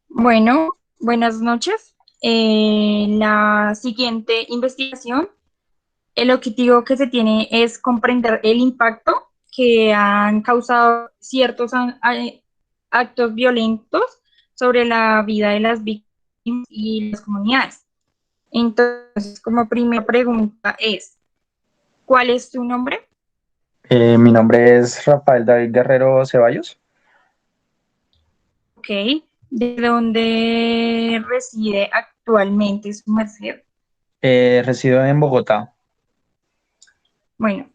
Bueno, buenas noches. La siguiente investigación, el objetivo que se tiene es comprender el impacto que han causado ciertos actos violentos sobre la vida de las víctimas y las comunidades. Entonces, como primera pregunta es, ¿cuál es tu nombre? Mi nombre es Rafael David Guerrero Ceballos. Ok. ¿De dónde reside actualmente su merced? Resido en Bogotá. Bueno,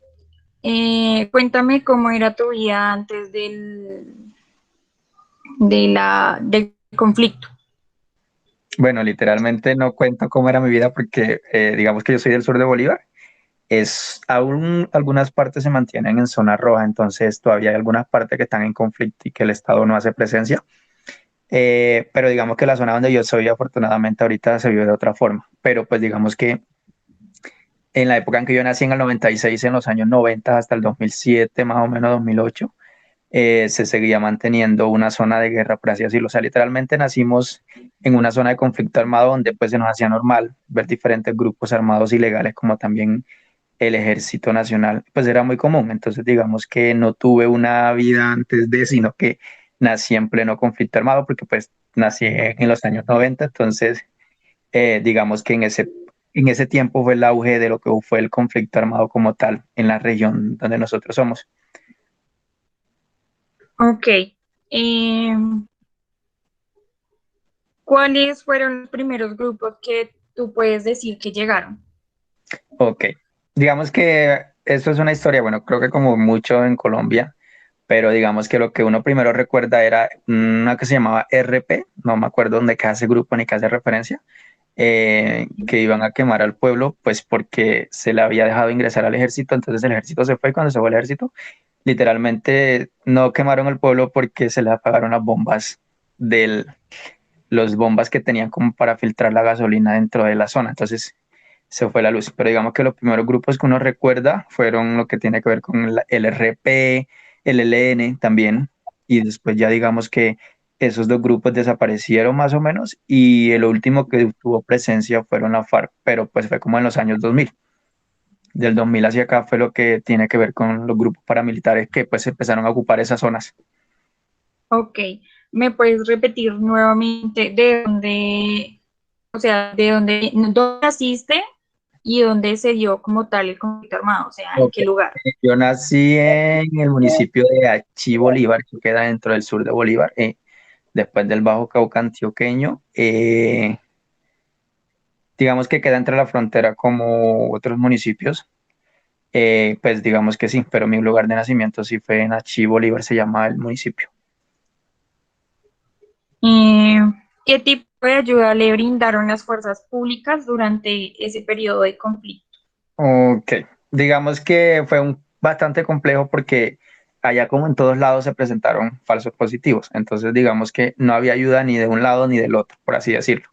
cuéntame cómo era tu vida antes del conflicto. Bueno, literalmente no cuento cómo era mi vida porque digamos que yo soy del sur de Bolívar. Aún algunas partes se mantienen en zona roja, entonces todavía hay algunas partes que están en conflicto y que el Estado no hace presencia. Pero digamos que la zona donde yo soy, afortunadamente ahorita se vive de otra forma. Pero pues digamos que en la época en que yo nací en el 96, en los años 90 hasta el 2007, más o menos 2008, se seguía manteniendo una zona de guerra, por así decirlo. O sea, literalmente nacimos en una zona de conflicto armado donde pues se nos hacía normal ver diferentes grupos armados ilegales como también el Ejército Nacional, pues era muy común. Entonces digamos que no tuve una vida antes de, sino que nací en pleno conflicto armado porque pues nací en los años 90, entonces digamos que en ese tiempo fue el auge de lo que fue el conflicto armado como tal en la región donde nosotros somos. Ok. em, ¿Cuáles fueron los primeros grupos que tú puedes decir que llegaron? Ok, digamos que esto es una historia, bueno, creo que como mucho en Colombia, pero digamos que lo que uno primero recuerda era una que se llamaba RP, no me acuerdo dónde queda ese grupo ni qué hace referencia, que iban a quemar al pueblo, pues porque se le había dejado ingresar al ejército, entonces el ejército se fue y cuando se fue el ejército, literalmente no quemaron el pueblo porque se le apagaron las bombas del, los bombas que tenían como para filtrar la gasolina dentro de la zona, entonces se fue la luz. Pero digamos que los primeros grupos que uno recuerda fueron lo que tiene que ver con el RP, el LN también, y después ya digamos que esos dos grupos desaparecieron más o menos, y el último que tuvo presencia fueron la FARC, pero pues fue como en los años 2000. Del 2000 hacia acá fue lo que tiene que ver con los grupos paramilitares que pues empezaron a ocupar esas zonas. Ok. ¿Me puedes repetir nuevamente o sea, dónde naciste y dónde se dio como tal el conflicto armado? O sea, ¿en Ok. qué lugar? Yo nací en el municipio de Achí, Bolívar, que queda dentro del sur de Bolívar, después del Bajo Cauca antioqueño. Digamos que queda entre la frontera como otros municipios. Pues digamos que sí, pero mi lugar de nacimiento sí fue en Achí, Bolívar, se llama el municipio. Eh, ¿Qué tipo de ayuda le brindaron las fuerzas públicas durante ese periodo de conflicto? Ok, digamos que fue bastante complejo porque allá como en todos lados se presentaron falsos positivos, entonces digamos que no había ayuda ni de un lado ni del otro, por así decirlo.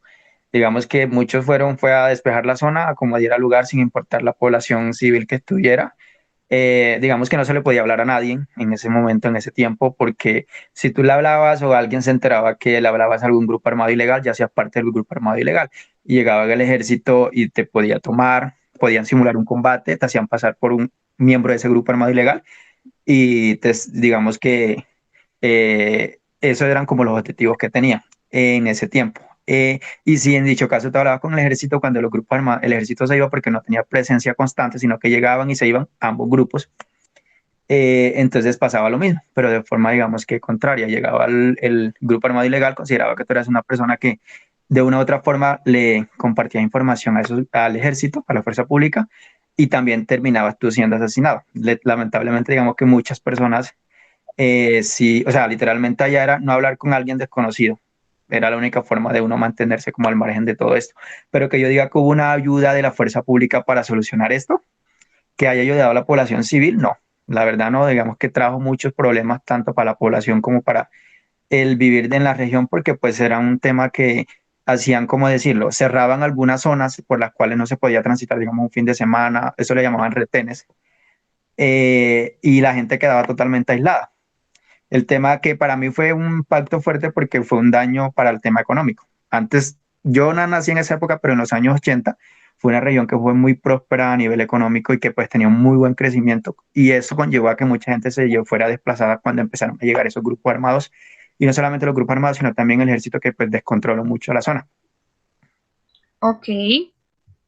Digamos que muchos fue a despejar la zona, a como diera lugar sin importar la población civil que estuviera. Digamos que no se le podía hablar a nadie en ese momento, en ese tiempo, porque si tú le hablabas o alguien se enteraba que le hablabas a algún grupo armado ilegal, ya hacías parte del grupo armado ilegal. Y llegaba el ejército y te podía tomar, podían simular un combate, te hacían pasar por un miembro de ese grupo armado ilegal y digamos que esos eran como los objetivos que tenía en ese tiempo. Y si en dicho caso te hablaba con el ejército, cuando los grupos armados, el ejército se iba porque no tenía presencia constante, sino que llegaban y se iban ambos grupos, entonces pasaba lo mismo, pero de forma, digamos que contraria. Llegaba el grupo armado ilegal, consideraba que tú eras una persona que de una u otra forma le compartía información al ejército, a la fuerza pública, y también terminabas tú siendo asesinado. Lamentablemente, digamos que muchas personas, sí, o sea, literalmente allá era no hablar con alguien desconocido. Era la única forma de uno mantenerse como al margen de todo esto. Pero que yo diga que hubo una ayuda de la fuerza pública para solucionar esto, que haya ayudado a la población civil, no. La verdad no, digamos que trajo muchos problemas tanto para la población como para el vivir en la región, porque pues era un tema que hacían, como decirlo, cerraban algunas zonas por las cuales no se podía transitar, digamos, un fin de semana, eso le llamaban retenes, y la gente quedaba totalmente aislada. El tema que para mí fue un impacto fuerte porque fue un daño para el tema económico. Antes, yo no nací en esa época, pero en los años 80 fue una región que fue muy próspera a nivel económico y que pues tenía un muy buen crecimiento y eso conllevó a que mucha gente se fuera desplazada cuando empezaron a llegar esos grupos armados y no solamente los grupos armados, sino también el ejército que pues descontroló mucho la zona. Ok,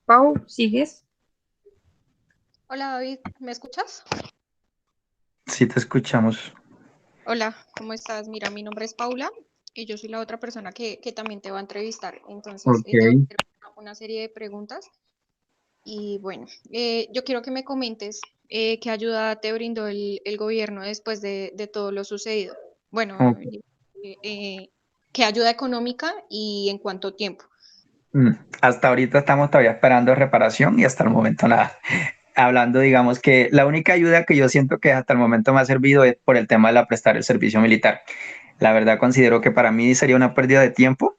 Pau, ¿sigues? Hola David, ¿me escuchas? Sí, te escuchamos. Hola, ¿cómo estás? Mira, mi nombre es Paula y yo soy la otra persona que también te va a entrevistar. Entonces, Ok. te voy a hacer una serie de preguntas y bueno, yo quiero que me comentes qué ayuda te brindó el gobierno después de todo lo sucedido. Bueno, Ok. qué ayuda económica y en cuánto tiempo. Hasta ahorita estamos todavía esperando reparación y hasta el momento nada. Hablando, digamos que la única ayuda que yo siento que hasta el momento me ha servido es por el tema de la prestar el servicio militar. La verdad considero que para mí sería una pérdida de tiempo,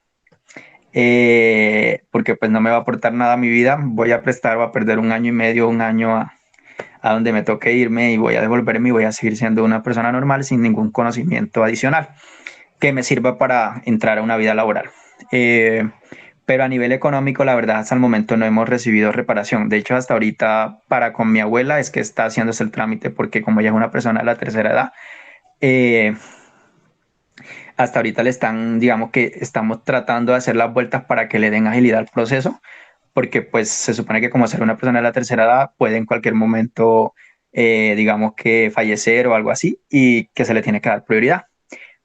porque pues no me va a aportar nada a mi vida. Voy a prestar, voy a perder un año y medio, un año a donde me toque irme y voy a devolverme y voy a seguir siendo una persona normal sin ningún conocimiento adicional que me sirva para entrar a una vida laboral. Pero a nivel económico, la verdad, hasta el momento no hemos recibido reparación. De hecho, hasta ahorita, para con mi abuela, es que está haciéndose el trámite, porque como ella es una persona de la tercera edad, eh, hasta ahorita le están, digamos que estamos tratando de hacer las vueltas para que le den agilidad al proceso, porque pues se supone que como ser una persona de la tercera edad puede en cualquier momento, digamos que fallecer o algo así, y que se le tiene que dar prioridad,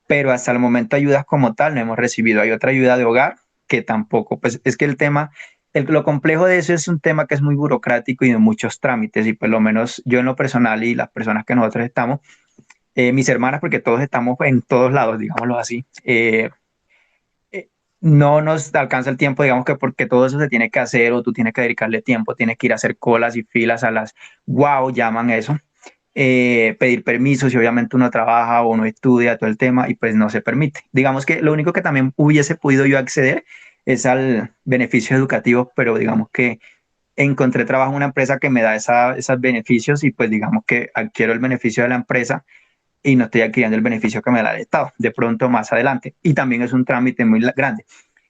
pero hasta el momento ayudas como tal no hemos recibido. Hay otra ayuda de hogar que tampoco, pues es que el tema, lo complejo de eso es un tema que es muy burocrático y de muchos trámites y por lo menos yo en lo personal y las personas que nosotros estamos, mis hermanas, porque todos estamos en todos lados, digámoslo así, eh, no nos alcanza el tiempo, digamos que porque todo eso se tiene que hacer o tú tienes que dedicarle tiempo, tienes que ir a hacer colas y filas a las, wow, llaman eso, pedir permisos y obviamente uno trabaja o uno estudia todo el tema y pues no se permite. Digamos que lo único que también hubiese podido yo acceder es al beneficio educativo, pero digamos que encontré trabajo en una empresa que me da esos beneficios y pues digamos que adquiero el beneficio de la empresa y no estoy adquiriendo el beneficio que me da el Estado de pronto más adelante. Y también es un trámite muy grande.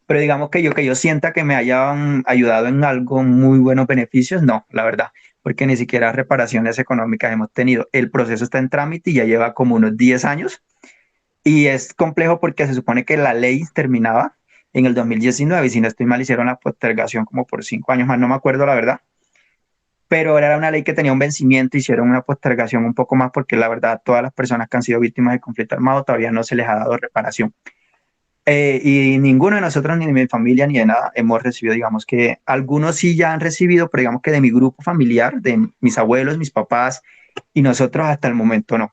Pero digamos que yo sienta que me hayan ayudado en algo muy buenos beneficios, no, la verdad, porque ni siquiera reparaciones económicas hemos tenido. El proceso está en trámite y ya lleva como unos 10 años y es complejo porque se supone que la ley terminaba en el 2019 y si no estoy mal hicieron la postergación como por 5 años más, no me acuerdo la verdad, pero era una ley que tenía un vencimiento, hicieron una postergación un poco más porque la verdad todas las personas que han sido víctimas de conflicto armado todavía no se les ha dado reparación. Y ninguno de nosotros, ni de mi familia, ni de nada, hemos recibido, digamos que algunos sí ya han recibido, pero digamos que de mi grupo familiar, de mis abuelos, mis papás, y nosotros hasta el momento no.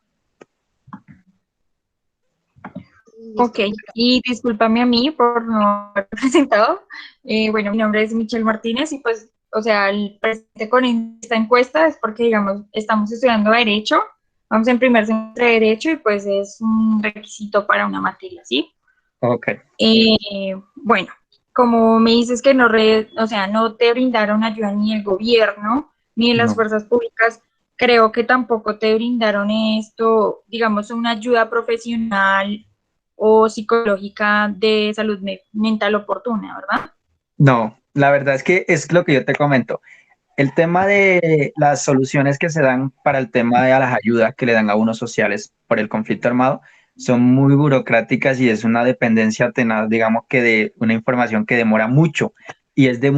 Ok, Listo. y discúlpame a mí por no haber presentado. Bueno, mi nombre es Michelle Martínez y pues, o sea, el presente con esta encuesta es porque, digamos, estamos estudiando Derecho, vamos en primer semestre de Derecho y pues es un requisito para una materia, ¿sí? Ok. Bueno, como me dices que no, o sea, no te brindaron ayuda ni el gobierno ni las No. fuerzas públicas, creo que tampoco te brindaron esto, digamos, una ayuda profesional o psicológica de salud mental oportuna, ¿verdad? No, la verdad es que es lo que yo te comento. El tema de las soluciones que se dan para el tema de las ayudas que le dan a unos sociales por el conflicto armado son muy burocráticas y es una dependencia tenaz, digamos que de una información que demora mucho y es de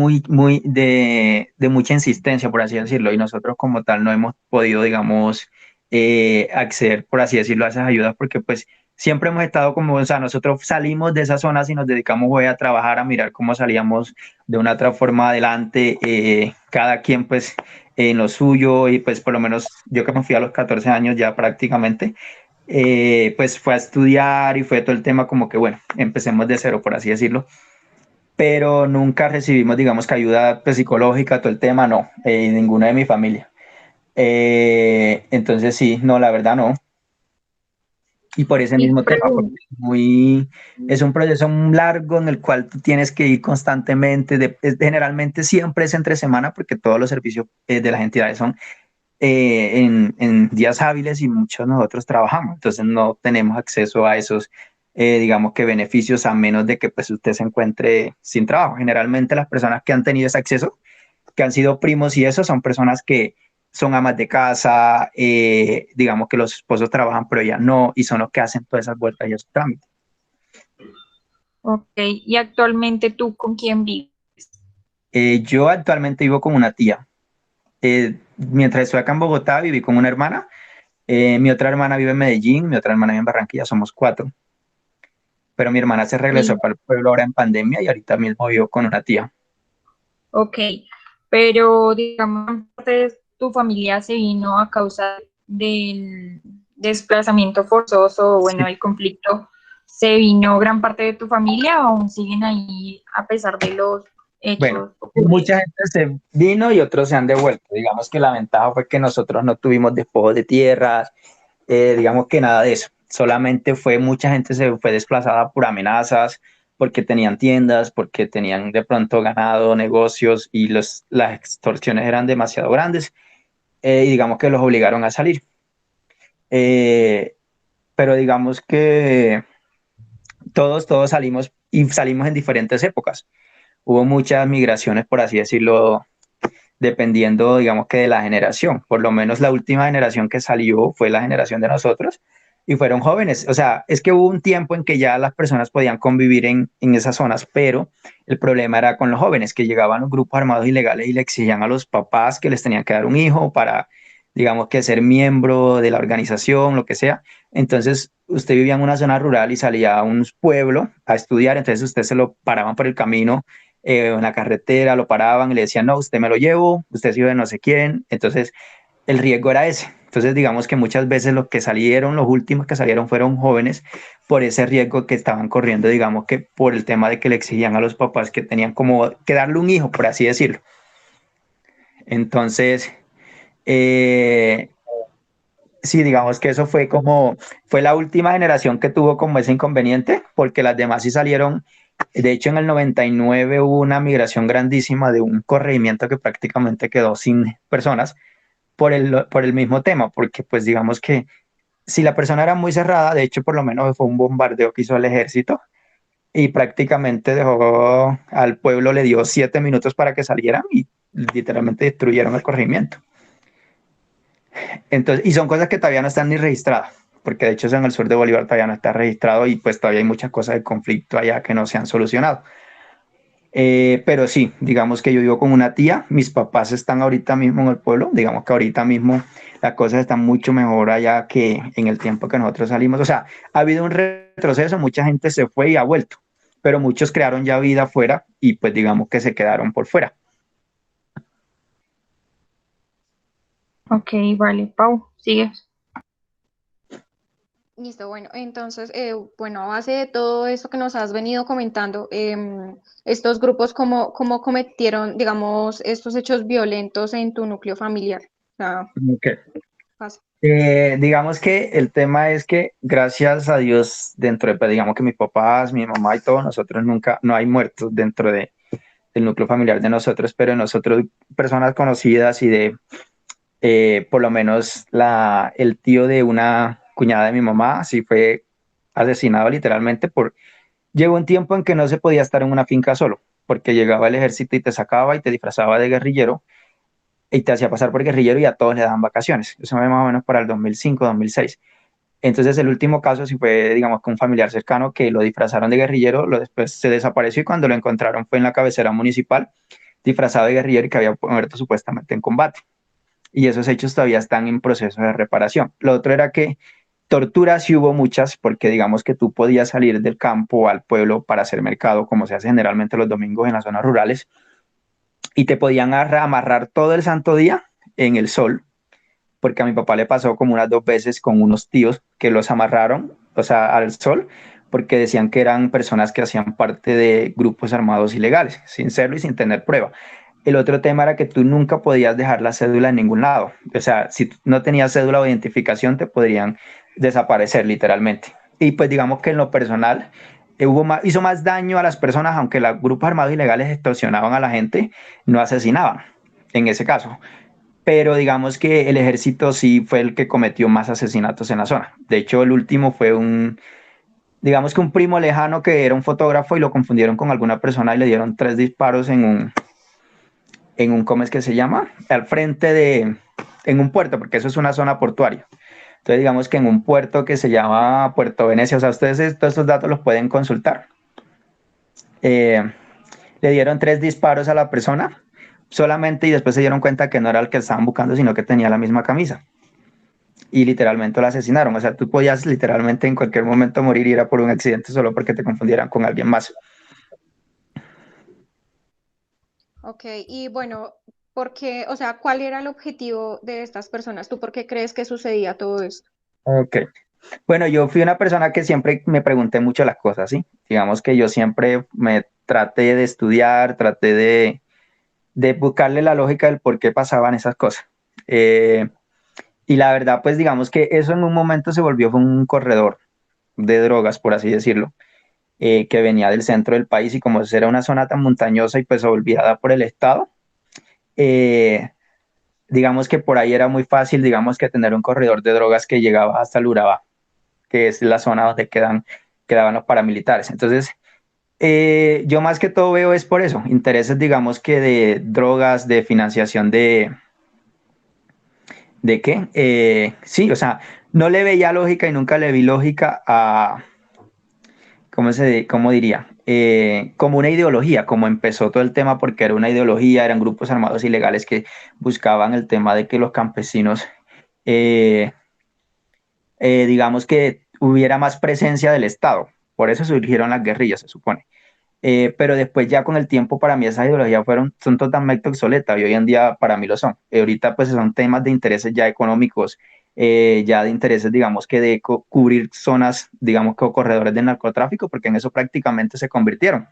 de mucha insistencia, por así decirlo, y nosotros como tal no hemos podido, digamos, acceder, por así decirlo, a esas ayudas porque pues siempre hemos estado como, o sea, nosotros salimos de esas zonas y nos dedicamos hoy a trabajar, a mirar cómo salíamos de una otra forma adelante, cada quien pues en lo suyo y pues por lo menos yo que me fui a los 14 años ya prácticamente, pues fue a estudiar y fue todo el tema como que bueno, empecemos de cero por así decirlo, pero nunca recibimos digamos que ayuda pues, psicológica, todo el tema, no, ninguna de mi familia. Entonces sí, no, la verdad no. Y por ese Y mismo te tema, porque pregunto, es un proceso muy largo en el cual tú tienes que ir constantemente, generalmente siempre es entre semana, porque todos los servicios de las entidades son en días hábiles y muchos de nosotros trabajamos, entonces no tenemos acceso a esos, digamos que beneficios a menos de que pues usted se encuentre sin trabajo. Generalmente las personas que han tenido ese acceso, que han sido primos y eso, son personas que son amas de casa, digamos que los esposos trabajan pero ya no, y son los que hacen todas esas vueltas y esos trámites. Ok, ¿y actualmente tú con quién vives? Yo actualmente vivo con una tía. Mientras estoy acá en Bogotá, viví con una hermana. Mi otra hermana vive en Medellín, mi otra hermana vive en Barranquilla, somos cuatro. Pero mi hermana se regresó Y, para el pueblo ahora en pandemia y ahorita mismo vivo con una tía. ok, pero digamos, parte de tu familia se vino a causa del desplazamiento forzoso, o bueno, el conflicto, ¿se vino gran parte de tu familia o aún siguen ahí a pesar de los Bueno, hechos ocurridos? mucha gente se vino y otros se han devuelto. Digamos que la ventaja fue que nosotros no tuvimos despojos de tierras, digamos que nada de eso. Solamente fue mucha gente se fue desplazada por amenazas, porque tenían tiendas, porque tenían de pronto ganado, negocios y las extorsiones eran demasiado grandes y digamos que los obligaron a salir. Eh, pero digamos que todos salimos y salimos en diferentes épocas. Hubo muchas migraciones, por así decirlo, dependiendo, digamos que de la generación. Por lo menos la última generación que salió fue la generación de nosotros y fueron jóvenes. O sea, es que hubo un tiempo en que ya las personas podían convivir en esas zonas, pero el problema era con los jóvenes, que llegaban los grupos armados ilegales y le exigían a los papás que les tenían que dar un hijo para, digamos que ser miembro de la organización, lo que sea. Entonces, usted vivía en una zona rural y salía a un pueblo a estudiar, entonces usted se lo paraban por el camino en la carretera, lo paraban y le decían, no, usted me lo llevo, usted es hijo de no sé quién. Entonces, el riesgo era ese. Entonces, digamos que muchas veces los que salieron, los últimos que salieron fueron jóvenes por ese riesgo que estaban corriendo, digamos que por el tema de que le exigían a los papás que tenían como que darle un hijo, por así decirlo. Entonces, eh, sí, digamos que eso fue como, fue la última generación que tuvo como ese inconveniente, porque las demás sí salieron. De hecho, en el 99 hubo una migración grandísima de un corregimiento que prácticamente quedó sin personas por el mismo tema, porque pues digamos que si la persona era muy cerrada, de hecho por lo menos fue un bombardeo que hizo el ejército y prácticamente dejó al pueblo, le dio 7 minutos para que salieran y literalmente destruyeron el corregimiento. Entonces, y son cosas que todavía no están ni registradas, porque de hecho eso en el sur de Bolívar todavía no está registrado y pues todavía hay muchas cosas de conflicto allá que no se han solucionado. Pero sí, digamos que yo vivo con una tía, mis papás están ahorita mismo en el pueblo, digamos que ahorita mismo las cosas están mucho mejor allá que en el tiempo que nosotros salimos. O sea, ha habido un retroceso, mucha gente se fue y ha vuelto, pero muchos crearon ya vida afuera y pues digamos que se quedaron por fuera. Ok, vale, Pau, sigues. Listo, bueno, entonces, bueno, a base de todo esto que nos has venido comentando, estos grupos, ¿cómo cometieron, digamos, estos hechos violentos en tu núcleo familiar? O sea, Okay. pasa. Digamos que el tema es que gracias a Dios dentro de, pues, digamos que mis papás, mi mamá y todos nosotros nunca, no hay muertos dentro del núcleo familiar de nosotros, pero de nosotros personas conocidas y de por lo menos el tío de una cuñada de mi mamá sí fue asesinado literalmente llegó un tiempo en que no se podía estar en una finca solo, porque llegaba el ejército y te sacaba y te disfrazaba de guerrillero y te hacía pasar por guerrillero y a todos le daban vacaciones. Eso fue más o menos para el 2005, 2006. Entonces el último caso sí fue, digamos, con un familiar cercano que lo disfrazaron de guerrillero, después se desapareció y cuando lo encontraron fue en la cabecera municipal, disfrazado de guerrillero y que había muerto supuestamente en combate y esos hechos todavía están en proceso de reparación. Lo otro era que torturas sí hubo muchas, porque digamos que tú podías salir del campo al pueblo para hacer mercado, como se hace generalmente los domingos en las zonas rurales, y te podían amarrar todo el santo día en el sol, porque a mi papá le pasó como unas 2 veces con unos tíos que los amarraron, o sea, al sol, porque decían que eran personas que hacían parte de grupos armados ilegales, sin serlo y sin tener prueba. El otro tema era que tú nunca podías dejar la cédula en ningún lado. O sea, si no tenías cédula o identificación, te podrían desaparecer literalmente. Y pues digamos que en lo personal hizo más daño a las personas, aunque los grupos armados ilegales extorsionaban a la gente, no asesinaban en ese caso. pero digamos que el ejército sí fue el que cometió más asesinatos en la zona. De hecho, el último fue digamos que un primo lejano que era un fotógrafo y lo confundieron con alguna persona y le dieron 3 disparos ¿cómo es que se llama? Al frente en un puerto, porque eso es una zona portuaria. Entonces, digamos que en un puerto que se llama Puerto Venecia, o sea, ustedes todos estos datos los pueden consultar. Le dieron 3 disparos a la persona solamente y después se dieron cuenta que no era el que estaban buscando, sino que tenía la misma camisa. Y literalmente lo asesinaron. O sea, tú podías literalmente en cualquier momento morir y era por un accidente solo porque te confundieran con alguien más. Ok, y bueno, ¿por qué, o sea, cuál era el objetivo de estas personas? ¿Tú por qué crees que sucedía todo esto? Ok. Bueno, yo fui una persona que siempre me pregunté mucho las cosas, ¿sí? Digamos que yo siempre me traté de estudiar, traté de buscarle la lógica del por qué pasaban esas cosas. Y la verdad, pues digamos que eso en un momento se volvió un corredor de drogas, por así decirlo, que venía del centro del país y como era una zona tan montañosa y pues olvidada por el Estado, eh, digamos que por ahí era muy fácil, digamos que tener un corredor de drogas que llegaba hasta el Urabá, que es la zona donde quedaban los paramilitares. Entonces, yo más que todo veo es por eso, intereses, digamos que de drogas, de financiación ¿de qué? Sí, o sea, no le veía lógica y nunca le vi lógica a, ¿cómo diría? Como una ideología, como empezó todo el tema, porque era una ideología, eran grupos armados ilegales que buscaban el tema de que los campesinos, eh, digamos que hubiera más presencia del Estado. Por eso surgieron las guerrillas, se supone. Pero después ya con el tiempo para mí esas ideologías son totalmente obsoletas y hoy en día para mí lo son. Ahorita pues son temas de intereses ya económicos, ya de intereses digamos que de cubrir zonas digamos que corredores de narcotráfico, porque en eso prácticamente se convirtieron.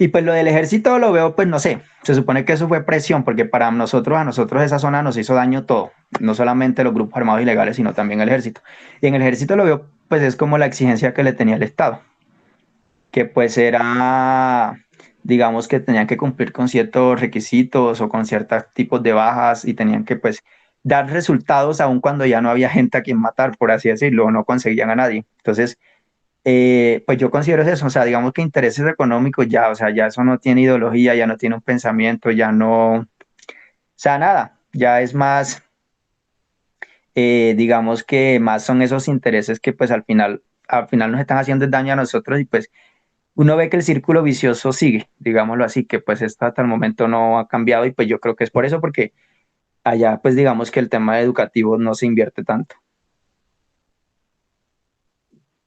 Y pues lo del ejército lo veo, pues no sé, se supone que eso fue presión, porque para nosotros, a nosotros esa zona nos hizo daño todo, no solamente los grupos armados ilegales, sino también el ejército. Y en el ejército lo veo, pues es como la exigencia que le tenía el Estado, que pues era, digamos que tenían que cumplir con ciertos requisitos o con ciertos tipos de bajas y tenían que pues dar resultados aun cuando ya no había gente a quien matar, por así decirlo, o no conseguían a nadie. Entonces, pues yo considero eso, o sea, digamos que intereses económicos ya, o sea, ya eso no tiene ideología, ya no tiene un pensamiento, ya no, o sea, nada, ya es más, digamos que más son esos intereses que pues al final nos están haciendo daño a nosotros y pues uno ve que el círculo vicioso sigue, digámoslo así, que pues esto hasta el momento no ha cambiado y pues yo creo que es por eso, porque allá pues digamos que el tema educativo no se invierte tanto.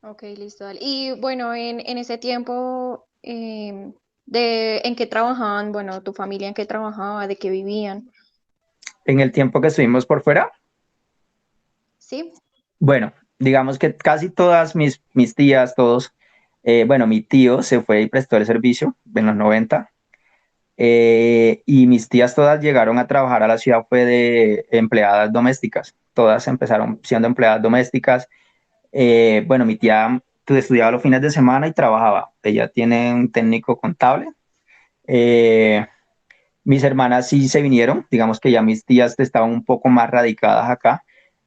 Ok, listo, dale. Y bueno, en ese tiempo, ¿en qué trabajaban? Bueno, tu familia en qué trabajaba, de qué vivían, En el tiempo que estuvimos por fuera, ¿sí? bueno, digamos que casi todas mis tías, todos, bueno, mi tío se fue y prestó el servicio en los 90, y mis tías todas llegaron a trabajar a la ciudad fue de empleadas domésticas, todas empezaron siendo empleadas domésticas. Bueno, mi tía estudiaba los fines de semana y trabajaba, ella tiene un técnico contable. Eh, Mis hermanas sí se vinieron, digamos que ya mis tías estaban un poco más radicadas acá,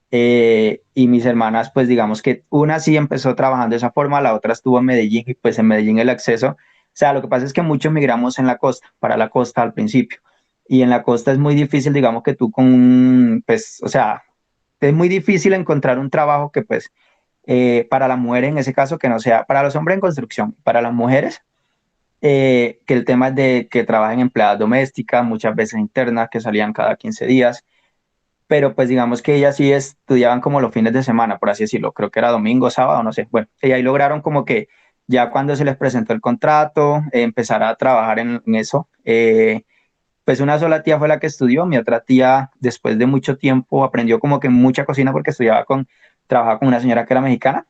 y mis hermanas, pues digamos que una sí empezó trabajando de esa forma, la otra estuvo en Medellín y pues en Medellín el acceso, o sea, lo que pasa es que muchos migramos en la costa, para la costa al principio, y en la costa es muy difícil, digamos que tú pues, o sea, es muy difícil encontrar un trabajo que pues, para la mujer en ese caso, que no sea, para los hombres en construcción, para las mujeres, que el tema es de que trabajen empleadas domésticas, muchas veces internas, que salían cada 15 días, pero pues digamos que ellas sí estudiaban como los fines de semana, por así decirlo, creo que era domingo, sábado, no sé, bueno, y ahí lograron como que ya cuando se les presentó el contrato, empezar a trabajar en eso. Pues una sola tía fue la que estudió, mi otra tía después de mucho tiempo aprendió como que mucha cocina porque trabajaba con una señora que era mexicana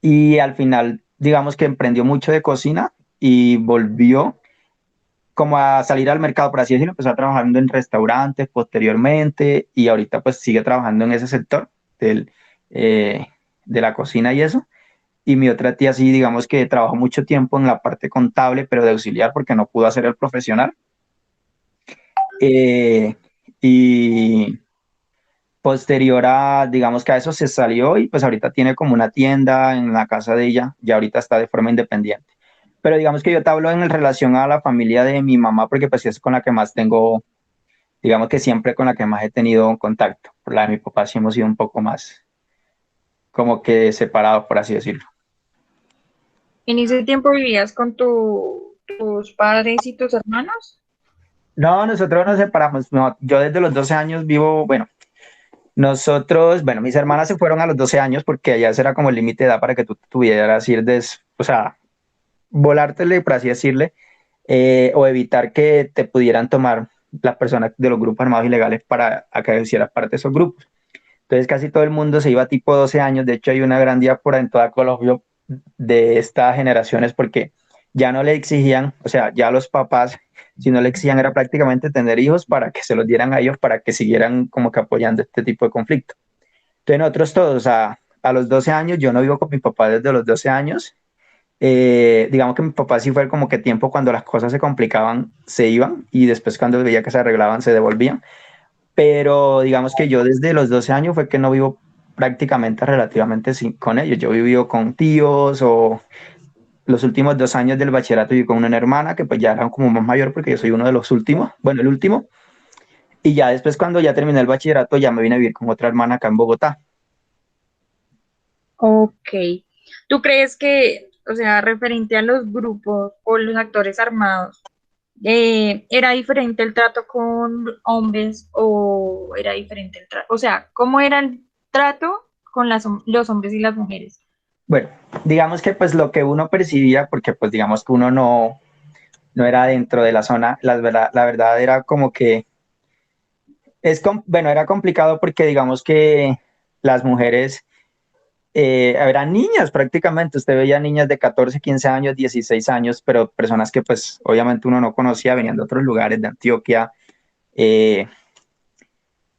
y al final digamos que emprendió mucho de cocina y volvió como a salir al mercado, por así decirlo, empezó trabajando en restaurantes posteriormente y ahorita pues sigue trabajando en ese sector del, eh, de la cocina y eso. Y mi otra tía sí, digamos que trabajó mucho tiempo en la parte contable, pero de auxiliar porque no pudo hacer el profesional. eh, y posterior a, digamos que a eso se salió y pues ahorita tiene como una tienda en la casa de ella, y ahorita está de forma independiente. Pero digamos que yo te hablo en relación a la familia de mi mamá, porque pues es con la que más tengo, digamos que siempre con la que más he tenido contacto. Por la de mi papá sí hemos sido un poco más como que separados, por así decirlo. ¿En ese tiempo vivías con tus padres y tus hermanos? No, nosotros nos separamos. No, yo desde los 12 años vivo, bueno, nosotros, bueno, mis hermanas se fueron a los 12 años porque allá ese era como el límite de edad para que tú tuvieras ir o sea, volártele, por así decirle, o evitar que te pudieran tomar las personas de los grupos armados ilegales para a que hicieras parte de esos grupos. Entonces casi todo el mundo se iba tipo 12 años. De hecho hay una gran diáspora en toda Colombia de estas generaciones porque ya no le exigían, o sea, ya los papás, si no le exigían era prácticamente tener hijos para que se los dieran a ellos para que siguieran como que apoyando este tipo de conflicto. Entonces nosotros todos a los 12 años, yo no vivo con mi papá desde los 12 años. Digamos que mi papá sí fue como que tiempo cuando las cosas se complicaban, se iban y después cuando veía que se arreglaban, se devolvían. Pero digamos que yo desde los 12 años fue que no vivo prácticamente relativamente con ellos. Yo viví con tíos o los últimos 2 años del bachillerato viví con una hermana que pues ya era como más mayor porque yo soy uno de los últimos, bueno, el último. Y ya después cuando ya terminé el bachillerato ya me vine a vivir con otra hermana acá en Bogotá. Ok. ¿Tú crees que, o sea, referente a los grupos o los actores armados, era diferente el trato con hombres o era diferente el trato? O sea, ¿cómo era el trato con los hombres y las mujeres? Bueno, digamos que pues lo que uno percibía, porque pues digamos que uno no era dentro de la zona, la verdad era como que bueno, era complicado porque digamos que las mujeres eran niñas prácticamente. Usted veía niñas de 14, 15 años, 16 años, pero personas que pues obviamente uno no conocía, venían de otros lugares, de Antioquia, eh,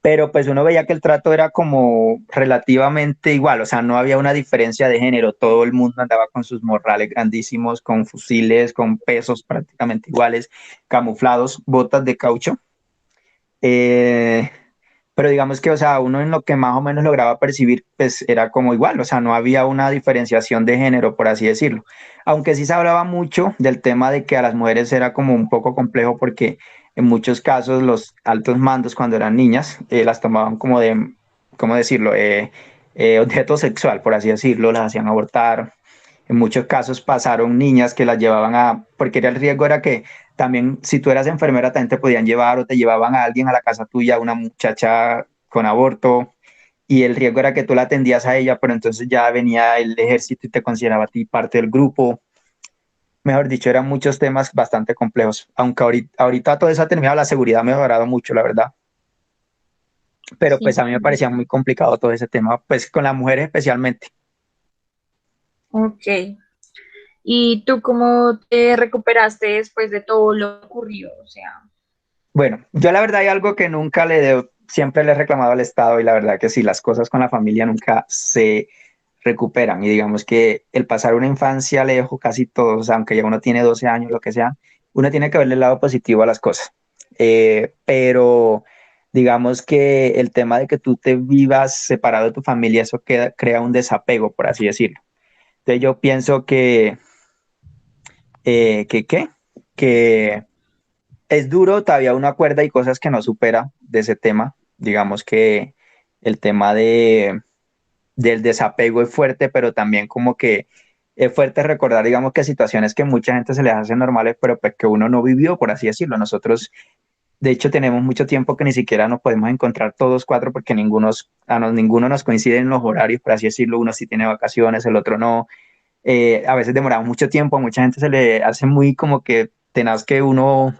pero pues uno veía que el trato era como relativamente igual, o sea, no había una diferencia de género, todo el mundo andaba con sus morrales grandísimos, con fusiles, con pesos prácticamente iguales, camuflados, botas de caucho. Eh, pero digamos que, o sea, uno en lo que más o menos lograba percibir, pues era como igual, o sea, no había una diferenciación de género, por así decirlo. Aunque sí se hablaba mucho del tema de que a las mujeres era como un poco complejo porque en muchos casos los altos mandos cuando eran niñas las tomaban como de, ¿cómo decirlo?, objeto sexual, por así decirlo, las hacían abortar. En muchos casos pasaron niñas que las llevaban porque el riesgo era que también si tú eras enfermera también te podían llevar o te llevaban a alguien a la casa tuya, una muchacha con aborto, y el riesgo era que tú la atendías a ella, pero entonces ya venía el ejército y te consideraba a ti parte del grupo. Mejor dicho, eran muchos temas bastante complejos, aunque ahorita todo eso ha terminado, la seguridad ha mejorado mucho, la verdad. Pero pues Sí. a mí me parecía muy complicado todo ese tema, pues con las mujeres especialmente. Ok. ¿Y tú cómo te recuperaste después de todo lo ocurrido? O sea, Bueno, yo la verdad hay algo que nunca siempre le he reclamado al Estado, y la verdad que sí, las cosas con la familia nunca se recuperan, y digamos que el pasar una infancia lejos, casi todos, aunque ya uno tiene 12 años, lo que sea, uno tiene que verle el lado positivo a las cosas. Pero digamos que el tema de que tú te vivas separado de tu familia, eso crea un desapego, por así decirlo. Entonces yo pienso ¿qué? Que es duro, todavía uno acuerda y cosas que no supera de ese tema. Digamos que el tema del desapego es fuerte, pero también como que es fuerte recordar, digamos, que situaciones que mucha gente se les hacen normales, pero pues que uno no vivió, por así decirlo. Nosotros, de hecho, tenemos mucho tiempo que ni siquiera nos podemos encontrar todos cuatro porque ninguno nos coincide en los horarios, por así decirlo. Uno sí tiene vacaciones, el otro no. A veces demoramos mucho tiempo, a mucha gente se le hace muy como que tenaz que uno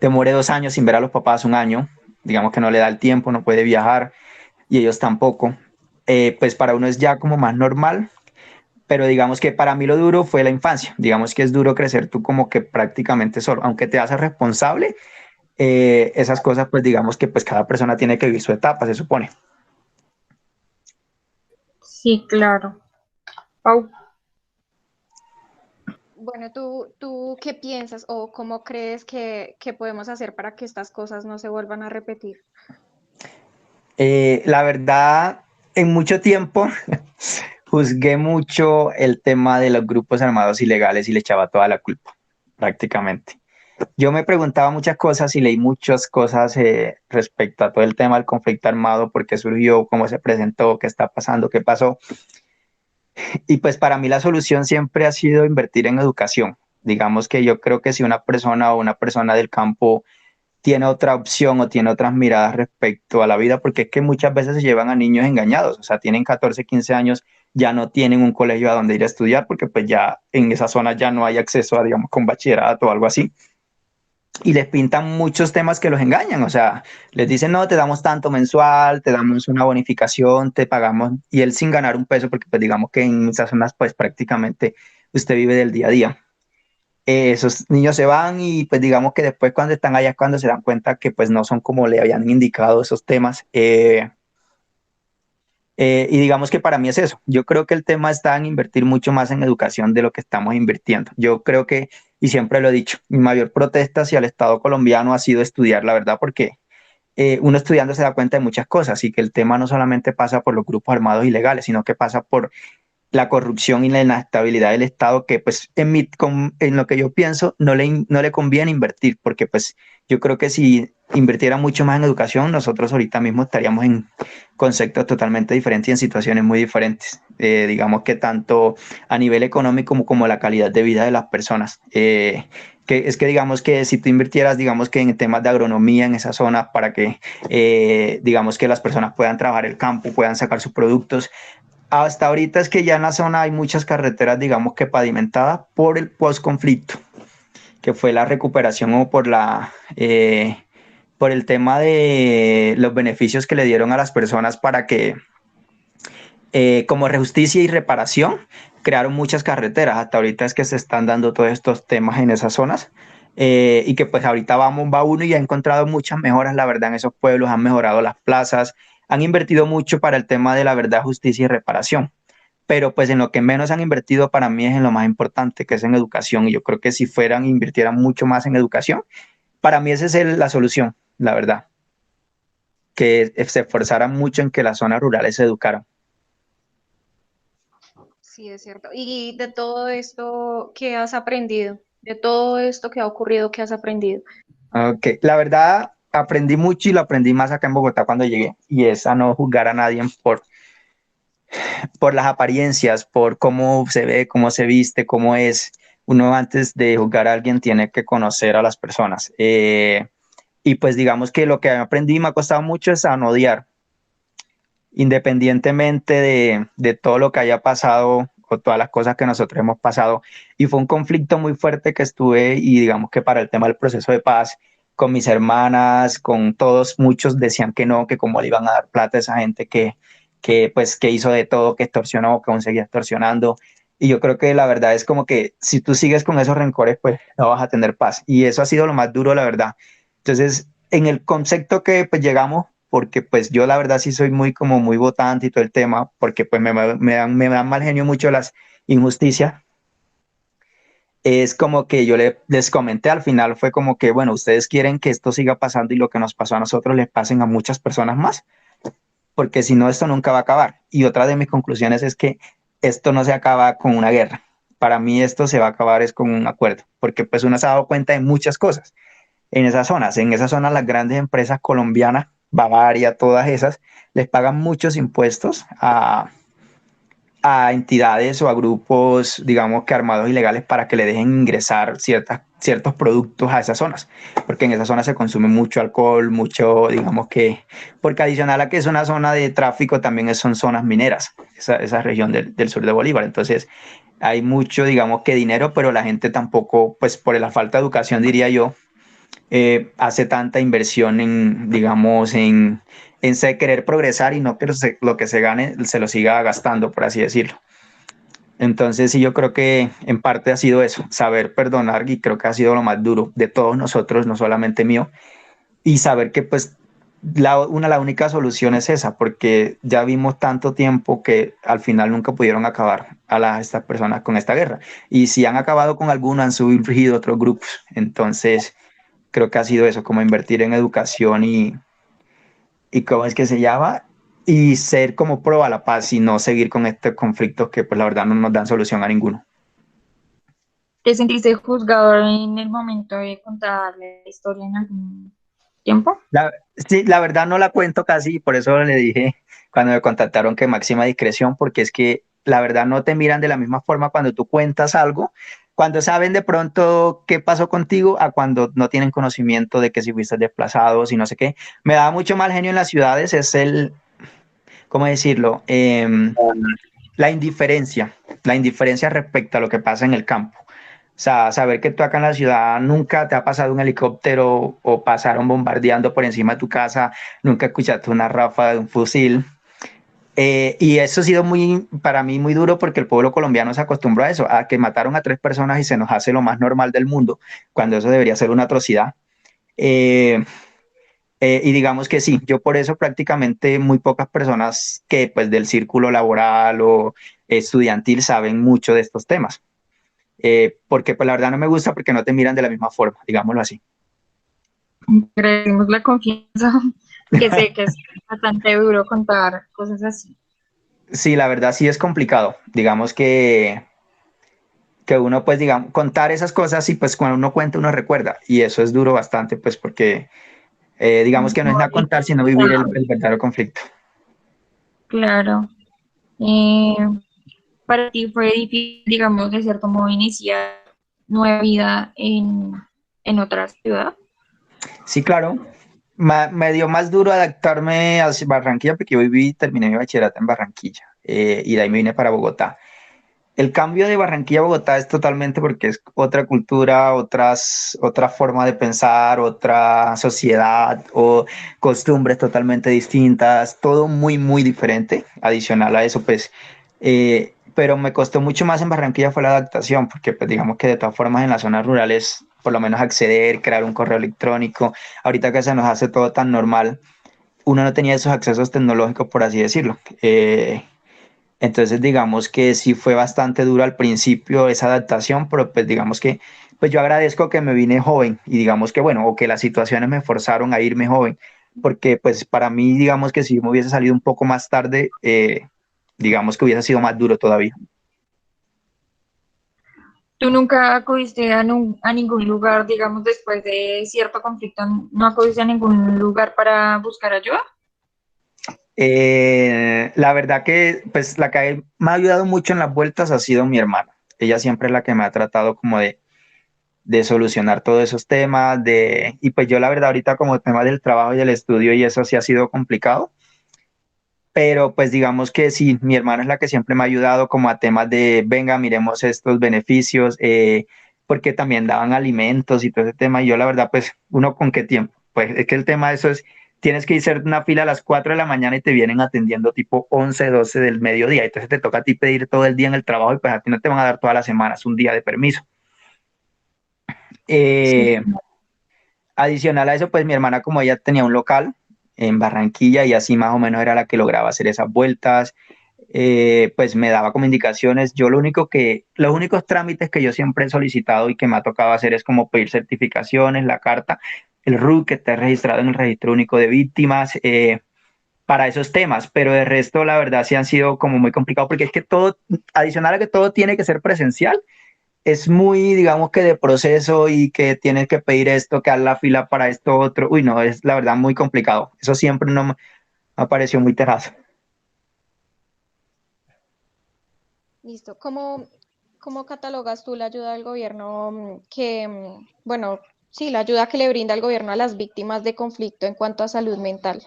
demore 2 años sin ver a los papás, un año, digamos que no le da el tiempo, no puede viajar y ellos tampoco. Pues para uno es ya como más normal, pero digamos que para mí lo duro fue la infancia. Digamos que es duro crecer tú como que prácticamente solo, aunque te haces responsable, esas cosas pues digamos que pues cada persona tiene que vivir su etapa, se supone. sí, claro. Pau, Bueno, ¿tú qué piensas o cómo crees que podemos hacer para que estas cosas no se vuelvan a repetir? La verdad, en mucho tiempo juzgué mucho el tema de los grupos armados ilegales y le echaba toda la culpa, prácticamente. Yo me preguntaba muchas cosas y leí muchas cosas respecto a todo el tema del conflicto armado, por qué surgió, cómo se presentó, qué está pasando, qué pasó. Y pues para mí la solución siempre ha sido invertir en educación. Digamos que yo creo que si una persona o una persona del campo tiene otra opción o tiene otras miradas respecto a la vida, porque es que muchas veces se llevan a niños engañados, o sea, tienen 14, 15 años, ya no tienen un colegio a donde ir a estudiar, porque pues ya en esa zona ya no hay acceso a, digamos, con bachillerato o algo así. Y les pintan muchos temas que los engañan, o sea, les dicen, no, te damos tanto mensual, te damos una bonificación, te pagamos, y él sin ganar un peso, porque pues digamos que en esas zonas pues prácticamente usted vive del día a día. Esos niños se van y pues digamos que después cuando están allá es cuando se dan cuenta que pues no son como le habían indicado esos temas. Y digamos que para mí es eso. Yo creo que el tema está en invertir mucho más en educación de lo que estamos invirtiendo. Yo creo que, y siempre lo he dicho, mi mayor protesta hacia el Estado colombiano ha sido estudiar, la verdad, porque uno estudiando se da cuenta de muchas cosas y que el tema no solamente pasa por los grupos armados ilegales, sino que pasa por la corrupción y la inestabilidad del Estado, que pues en lo que yo pienso no le conviene invertir, porque pues yo creo que si invirtiera mucho más en educación, nosotros ahorita mismo estaríamos en conceptos totalmente diferentes y en situaciones muy diferentes, digamos que tanto a nivel económico como la calidad de vida de las personas. Que es que digamos que si tú invirtieras, digamos que en temas de agronomía en esa zona para que, digamos que las personas puedan trabajar el campo, puedan sacar sus productos, hasta ahorita es que ya en la zona hay muchas carreteras, digamos que pavimentadas por el post-conflicto, que fue la recuperación o por el tema de los beneficios que le dieron a las personas para que, como justicia y reparación, crearon muchas carreteras. Hasta ahorita es que se están dando todos estos temas en esas zonas. Y que pues ahorita va uno y ha encontrado muchas mejoras, la verdad, en esos pueblos, han mejorado las plazas, han invertido mucho para el tema de la verdad, justicia y reparación, pero pues en lo que menos han invertido para mí es en lo más importante, que es en educación, y yo creo que si invirtieran mucho más en educación, para mí esa es la solución, la verdad, que se esforzaran mucho en que las zonas rurales se educaran. Sí, es cierto. Y de todo esto, ¿qué has aprendido? De todo esto que ha ocurrido, ¿qué has aprendido? Okay. La verdad, aprendí mucho y lo aprendí más acá en Bogotá cuando llegué, y es a no juzgar a nadie por las apariencias, por cómo se ve, cómo se viste, cómo es. Uno antes de juzgar a alguien tiene que conocer a las personas. Y pues digamos que lo que aprendí y me ha costado mucho es a no odiar, independientemente de todo lo que haya pasado o todas las cosas que nosotros hemos pasado. Y fue un conflicto muy fuerte que estuve y digamos que para el tema del proceso de paz, con mis hermanas, con todos, muchos decían que no, que cómo le iban a dar plata a esa gente que hizo de todo, que extorsionó, que aún seguía extorsionando. Y yo creo que la verdad es como que si tú sigues con esos rencores, pues no vas a tener paz. Y eso ha sido lo más duro, la verdad. Entonces, en el concepto que pues llegamos, porque pues yo la verdad sí soy muy votante y todo el tema, porque pues me dan mal genio mucho las injusticias, es como que yo les comenté al final, fue como que, bueno, ustedes quieren que esto siga pasando y lo que nos pasó a nosotros les pasen a muchas personas más, porque si no, esto nunca va a acabar. Y otra de mis conclusiones es que esto no se acaba con una guerra. Para mí esto se va a acabar es con un acuerdo, porque pues uno se ha dado cuenta de muchas cosas en esas zonas. En esas zonas las grandes empresas colombianas, Bavaria, todas esas, les pagan muchos impuestos a entidades o a grupos, digamos que armados ilegales para que le dejen ingresar ciertos productos a esas zonas, porque en esas zonas se consume mucho alcohol, mucho, digamos que, porque adicional a que es una zona de tráfico, también son zonas mineras, esa región del sur de Bolívar. Entonces, hay mucho, digamos que dinero, pero la gente tampoco, pues por la falta de educación, diría yo, hace tanta inversión en, digamos, en querer progresar y no que lo que se gane se lo siga gastando, por así decirlo. Entonces, sí, yo creo que en parte ha sido eso, saber perdonar, y creo que ha sido lo más duro de todos nosotros, no solamente mío, y saber que pues la única solución es esa, porque ya vimos tanto tiempo que al final nunca pudieron acabar. estas personas con esta guerra. Y si han acabado con algunos, han surgido otros grupos. Entonces, creo que ha sido eso, como invertir en educación y ¿cómo es que se llama? Y ser como pro a la paz y no seguir con estos conflictos que pues la verdad no nos dan solución a ninguno. ¿Te sentiste juzgado en el momento de contar la historia en algún tiempo? Sí, la verdad no la cuento casi, por eso le dije cuando me contactaron que máxima discreción, porque es que la verdad no te miran de la misma forma cuando tú cuentas algo, cuando saben de pronto qué pasó contigo, a cuando no tienen conocimiento de que si fuiste desplazado, si no sé qué. Me da mucho mal genio en las ciudades, es ¿cómo decirlo? La indiferencia respecto a lo que pasa en el campo. O sea, saber que tú acá en la ciudad nunca te ha pasado un helicóptero o pasaron bombardeando por encima de tu casa, nunca escuchaste una ráfaga de un fusil. Y eso ha sido para mí muy duro porque el pueblo colombiano se acostumbró a eso, a que mataron a 3 personas y se nos hace lo más normal del mundo, cuando eso debería ser una atrocidad. Eh, y digamos que sí, yo por eso prácticamente muy pocas personas que pues del círculo laboral o estudiantil saben mucho de estos temas. Porque pues la verdad no me gusta porque no te miran de la misma forma, digámoslo así. Agradecemos la confianza, que sé que es bastante duro contar cosas así. Sí, la verdad sí es complicado. Digamos que uno pues digamos, contar esas cosas y pues cuando uno cuenta uno recuerda y eso es duro bastante pues porque digamos que no es nada contar sino vivir el verdadero conflicto. Claro. Eh, para ti fue difícil, digamos, de cierto modo, iniciar nueva vida en otra ciudad. Sí, claro. Me dio más duro adaptarme a Barranquilla porque yo terminé mi bachillerato en Barranquilla y de ahí me vine para Bogotá. El cambio de Barranquilla a Bogotá es totalmente porque es otra cultura, otra forma de pensar, otra sociedad o costumbres totalmente distintas, todo muy, muy diferente. Adicional a eso, pues, pero me costó mucho más en Barranquilla fue la adaptación, porque pues digamos que de todas formas en las zonas rurales, por lo menos acceder, crear un correo electrónico, ahorita que se nos hace todo tan normal, uno no tenía esos accesos tecnológicos, por así decirlo. Entonces, digamos que sí fue bastante duro al principio esa adaptación, pero pues digamos que pues yo agradezco que me vine joven y digamos que bueno, o que las situaciones me forzaron a irme joven, porque pues para mí digamos que si me hubiese salido un poco más tarde, digamos que hubiese sido más duro todavía. ¿Tú nunca acudiste a ningún lugar, digamos, después de cierto conflicto, no acudiste a ningún lugar para buscar ayuda? La verdad que pues la que me ha ayudado mucho en las vueltas ha sido mi hermana. Ella siempre es la que me ha tratado como de solucionar todos esos temas, y pues yo la verdad ahorita como tema del trabajo y del estudio y eso sí ha sido complicado, pero pues digamos que sí, mi hermana es la que siempre me ha ayudado como a temas de, venga, miremos estos beneficios, porque también daban alimentos y todo ese tema, y yo la verdad pues uno con qué tiempo, pues es que el tema de eso es, tienes que hacer una fila a las 4 de la mañana y te vienen atendiendo tipo 11 12 del mediodía, entonces te toca a ti pedir todo el día en el trabajo y pues a ti no te van a dar toda la semana, es un día de permiso. Sí. Eh, Adicional a eso, pues mi hermana como ella tenía un local en Barranquilla y así más o menos era la que lograba hacer esas vueltas, pues me daba como indicaciones. Los únicos trámites que yo siempre he solicitado y que me ha tocado hacer es como pedir certificaciones, la carta, el RUT que está registrado en el Registro Único de Víctimas, para esos temas, pero de resto la verdad sí han sido como muy complicados porque es que todo, adicional a que todo tiene que ser presencial, es muy, digamos que de proceso y que tienes que pedir esto, que haz la fila para esto otro. Uy, no, es la verdad muy complicado. Eso siempre no me pareció muy terazo. Listo. ¿Cómo catalogas tú la ayuda del gobierno bueno, sí, la ayuda que le brinda el gobierno a las víctimas de conflicto en cuanto a salud mental?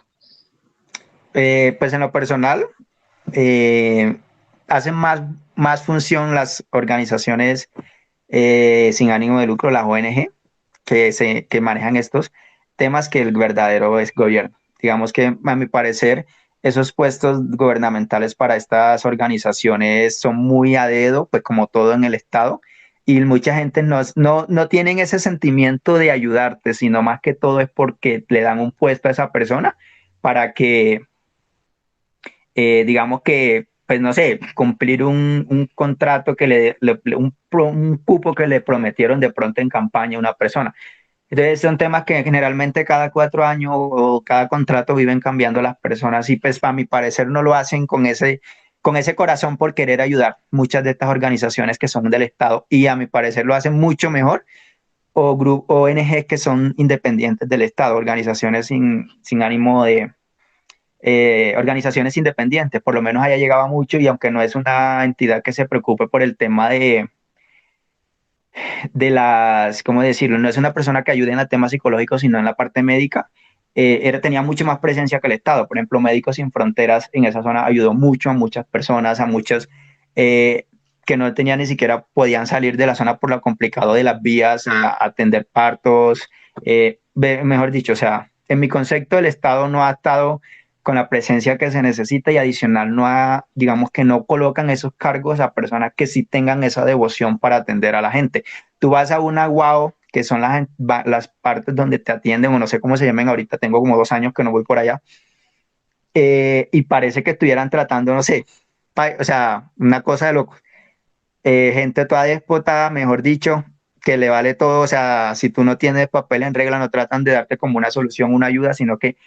Pues en lo personal, eh, hacen más función las organizaciones sin ánimo de lucro, las ONG, que manejan estos temas que el verdadero es gobierno. Digamos que a mi parecer esos puestos gubernamentales para estas organizaciones son muy a dedo, pues como todo en el Estado, y mucha gente no tienen ese sentimiento de ayudarte, sino más que todo es porque le dan un puesto a esa persona para que, digamos que pues no sé, cumplir un contrato que un cupo que le prometieron de pronto en campaña a una persona. Entonces son temas que generalmente cada 4 años o cada contrato viven cambiando las personas y pues para mi parecer no lo hacen con ese corazón por querer ayudar. Muchas de estas organizaciones que son del Estado y a mi parecer lo hacen mucho mejor o ONG que son independientes del Estado, organizaciones sin ánimo de, organizaciones independientes, por lo menos allá llegaba mucho y aunque no es una entidad que se preocupe por el tema de las, ¿cómo decirlo? No es una persona que ayude en el tema psicológico, sino en la parte médica. Tenía mucho más presencia que el Estado. Por ejemplo, Médicos Sin Fronteras en esa zona ayudó mucho a muchas personas, a muchos que no tenían ni siquiera, podían salir de la zona por lo complicado de las vías, a atender partos, mejor dicho, o sea, en mi concepto el Estado no ha estado con la presencia que se necesita y adicional no ha, digamos que no colocan esos cargos a personas que sí tengan esa devoción para atender a la gente. Tú vas a una guau, que son las partes donde te atienden, o no sé cómo se llaman ahorita, tengo como 2 años que no voy por allá, y parece que estuvieran tratando, no sé, o sea, una cosa de loco. Gente toda déspota, mejor dicho, que le vale todo, o sea, si tú no tienes papel en regla, no tratan de darte como una solución, una ayuda, sino que,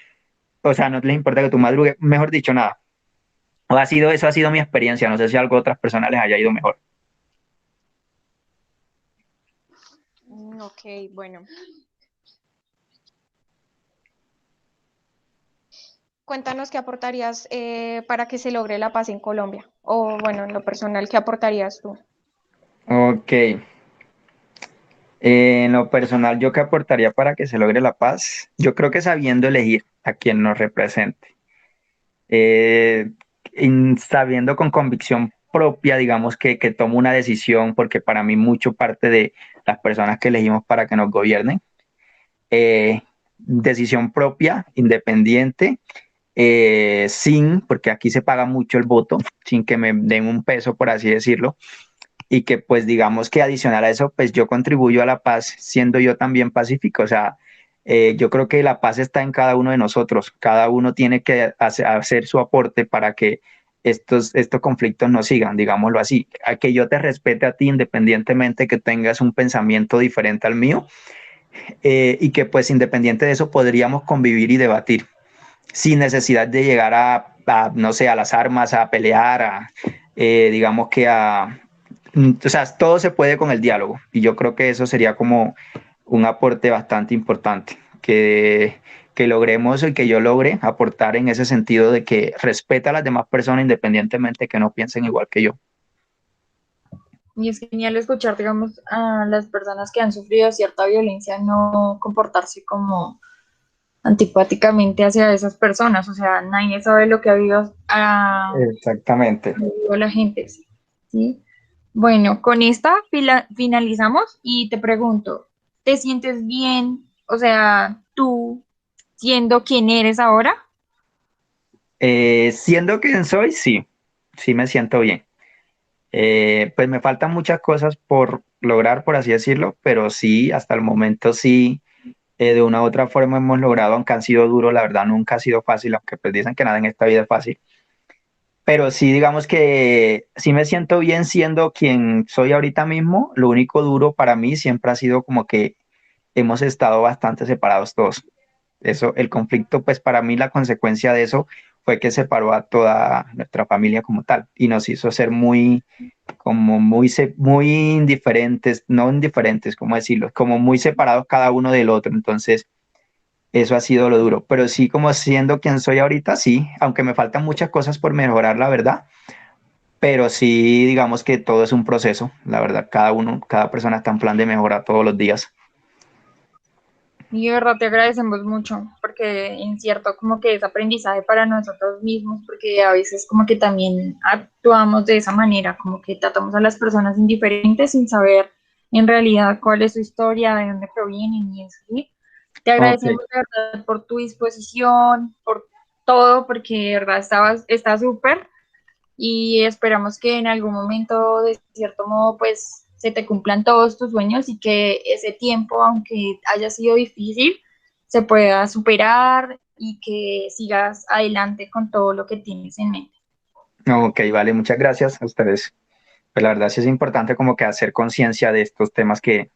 o sea, no les importa que tú madrugues, mejor dicho, nada. Eso ha sido mi experiencia, no sé si a algo a otras personas les haya ido mejor. Ok, bueno. Cuéntanos qué aportarías para que se logre la paz en Colombia. O bueno, en lo personal, ¿qué aportarías tú? Ok. En lo personal, ¿yo qué aportaría para que se logre la paz? Yo creo que sabiendo elegir a quien nos represente. Eh, Sabiendo con convicción propia, digamos, que tomo una decisión, porque para mí mucho parte de las personas que elegimos para que nos gobiernen. Decisión propia, independiente, porque aquí se paga mucho el voto, sin que me den un peso, por así decirlo, y que pues digamos que adicional a eso, pues yo contribuyo a la paz siendo yo también pacífico, o sea, yo creo que la paz está en cada uno de nosotros, cada uno tiene que hacer su aporte para que estos conflictos no sigan, digámoslo así, a que yo te respete a ti independientemente que tengas un pensamiento diferente al mío, y que pues independiente de eso podríamos convivir y debatir sin necesidad de llegar no sé, a las armas, a pelear, digamos que o sea, todo se puede con el diálogo y yo creo que eso sería como un aporte bastante importante, que logremos y que yo logre aportar en ese sentido de que respeta a las demás personas independientemente que no piensen igual que yo. Y es genial escuchar, digamos, a las personas que han sufrido cierta violencia no comportarse como antipáticamente hacia esas personas. O sea, nadie sabe lo que Exactamente. vivido la gente. ¿Sí? Bueno, con esta finalizamos y te pregunto, ¿te sientes bien? O sea, tú siendo quien eres ahora. Siendo quien soy, sí, sí me siento bien. Pues me faltan muchas cosas por lograr, por así decirlo, pero sí, hasta el momento sí, de una u otra forma hemos logrado, aunque han sido duros, la verdad nunca ha sido fácil, aunque pues dicen que nada en esta vida es fácil, pero sí, digamos que sí me siento bien siendo quien soy ahorita mismo. Lo único duro para mí siempre ha sido como que hemos estado bastante separados todos. Eso, el conflicto, pues para mí la consecuencia de eso fue que separó a toda nuestra familia como tal y nos hizo ser muy indiferentes, no indiferentes, ¿cómo decirlo? Como muy separados cada uno del otro. Entonces, eso ha sido lo duro. Pero sí, como siendo quien soy ahorita, sí, aunque me faltan muchas cosas por mejorar, la verdad. Pero sí, digamos que todo es un proceso, la verdad. Cada persona está en plan de mejorar todos los días. Y de verdad te agradecemos mucho porque en cierto como que es aprendizaje para nosotros mismos porque a veces como que también actuamos de esa manera, como que tratamos a las personas indiferentes sin saber en realidad cuál es su historia, de dónde provienen y eso, ¿sí? Te Ok, agradecemos de verdad por tu disposición, por todo, porque de verdad está súper y esperamos que en algún momento, de cierto modo, pues se te cumplan todos tus sueños y que ese tiempo, aunque haya sido difícil, se pueda superar y que sigas adelante con todo lo que tienes en mente. Ok, vale, muchas gracias a ustedes. Pues la verdad sí es importante como que hacer conciencia de estos temas que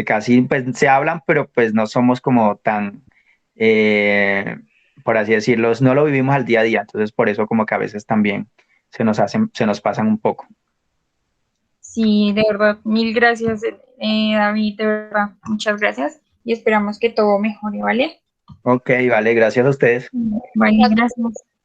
casi pues, se hablan, pero pues no somos como tan, eh, por así decirlo, no lo vivimos al día a día, entonces por eso como que a veces también se nos pasan un poco. Sí, de verdad, mil gracias, David, de verdad, muchas gracias y esperamos que todo mejore, ¿vale? Ok, vale, gracias a ustedes. Vale, Gracias. gracias.